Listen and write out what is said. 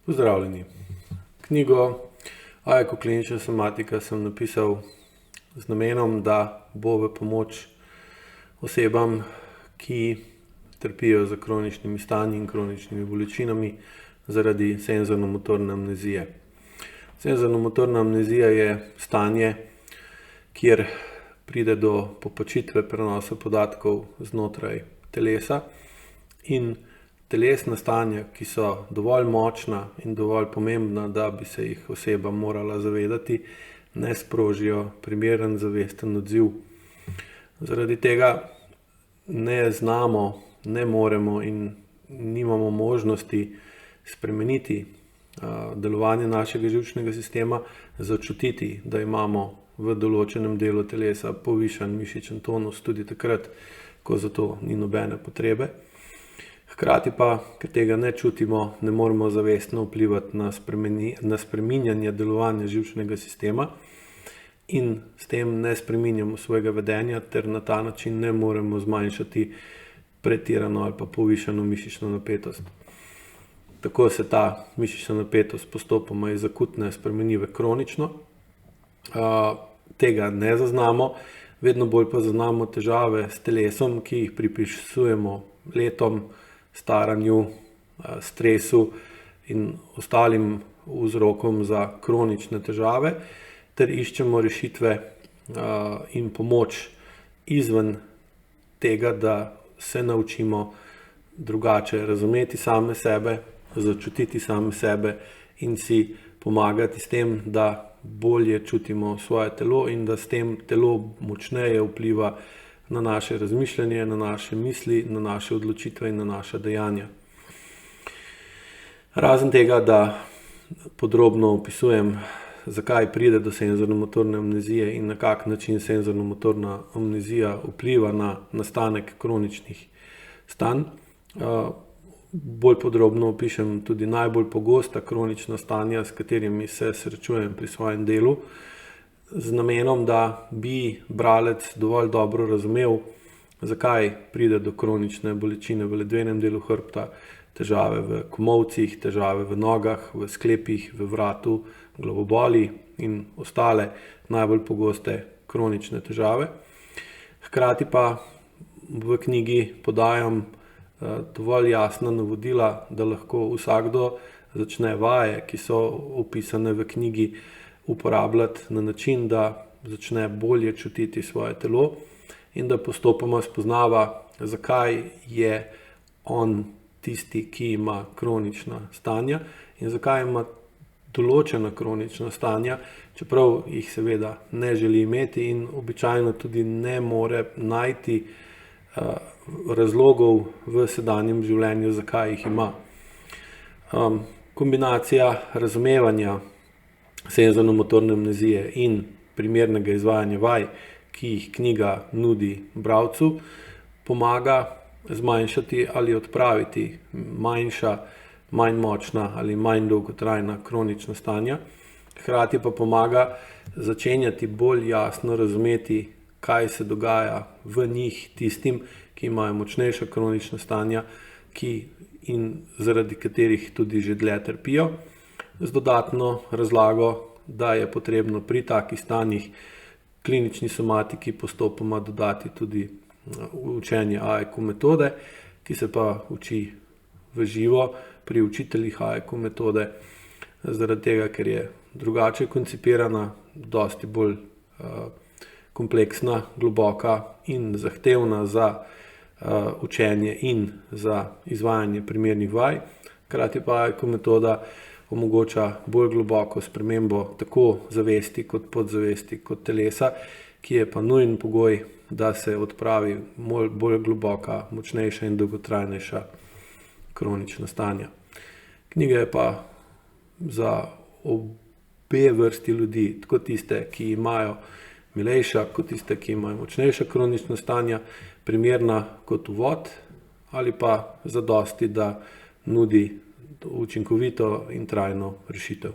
Pozdravljeni. Knjigo AEKO klinična somatika sem napisal z namenom, da bo v pomoč osebam, ki trpijo za kroničnimi stanji in kroničnimi bolečinami zaradi senzorno-motorne amnezije. Senzorno-motorna amnezija je stanje, kjer pride do popačitve prenosa podatkov znotraj telesa in telesna stanja, ki so dovolj močna in dovolj pomembna, da bi se jih oseba morala zavedati, ne sprožijo primeren zavesten odziv. Zaradi tega ne znamo, ne moremo in nimamo možnosti spremeniti delovanje našega živčnega sistema, začutiti, da imamo v določenem delu telesa povišan mišičen tonus tudi takrat, ko za to ni nobene potrebe. Hkrati pa, ker tega ne čutimo, ne moremo zavestno vplivati na spreminjanje delovanja živčnega sistema in s tem ne spreminjamo svojega vedenja ter na ta način ne moremo zmanjšati pretirano ali pa povišano mišično napetost. Tako se ta mišična napetost postopoma iz akutne spremeni v kronično. Tega ne zaznamo, vedno bolj pa zaznamo težave s telesom, ki jih pripisujemo letom, staranju, stresu in ostalim vzrokom za kronične težave, ter iščemo rešitve in pomoč izven tega, da se naučimo drugače razumeti same sebe, začutiti same sebe in si pomagati s tem, da bolje čutimo svoje telo in da s tem telo močneje vpliva na naše razmišljanje, na naše misli, na naše odločitve in na naša dejanja. Razen tega, da podrobno opisujem, zakaj pride do senzorno-motorne amnezije in na kak način senzorno-motorna amnezija vpliva na nastanek kroničnih stanj. Bolj podrobno opišem tudi najbolj pogosta kronična stanja, s katerimi se srečujem pri svojem delu, z namenom, da bi bralec dovolj dobro razumel, zakaj pride do kronične bolečine v ledvenem delu hrbta, težave v komolcih, težave v nogah, v sklepih, v vratu, glavoboli in ostale najbolj pogoste kronične težave. Hkrati pa v knjigi podajam dovolj jasna navodila, da lahko vsakdo začne vaje, ki so opisane v knjigi, uporabljati na način, da začne bolje čutiti svoje telo in da postopoma spoznava, zakaj je on tisti, ki ima kronična stanja in zakaj ima določena kronična stanja, čeprav jih seveda ne želi imeti in običajno tudi ne more najti razlogov v sedanjem življenju, zakaj jih ima. Kombinacija razumevanja senzorno-motorne amnezije in primernega izvajanja vaj, ki jih knjiga nudi bralcu, pomaga zmanjšati ali odpraviti manjša, manj močna ali manj dolgotrajna kronična stanja. Hkrati pa pomaga začenjati bolj jasno razumeti, kaj se dogaja v njih tistim, ki imajo močnejša kronična stanja, in zaradi katerih tudi že dlje trpijo, z dodatno razlago, da je potrebno pri takih stanjih klinični somatiki postopoma dodati tudi učenje AEKO metode, ki se pa uči v živo pri učiteljih AEKO metode, zaradi tega, ker je drugače koncipirana, dosti bolj kompleksna, globoka in zahtevna za učenje in za izvajanje primernih vaj. Hkrati pa AEKO metoda omogoča bolj globoko spremembo tako zavesti kot podzavesti kot telesa, ki je pa nujen pogoj, da se odpravi bolj globoka, močnejša in dolgotrajnejša kronična stanja. Knjiga je pa za obe vrsti ljudi, tako tiste, ki imajo milejša, kot tiste, ki imajo močnejša kronična stanja, primerna kot uvod ali pa zadosti, da nudi učinkovito in trajno rešitev.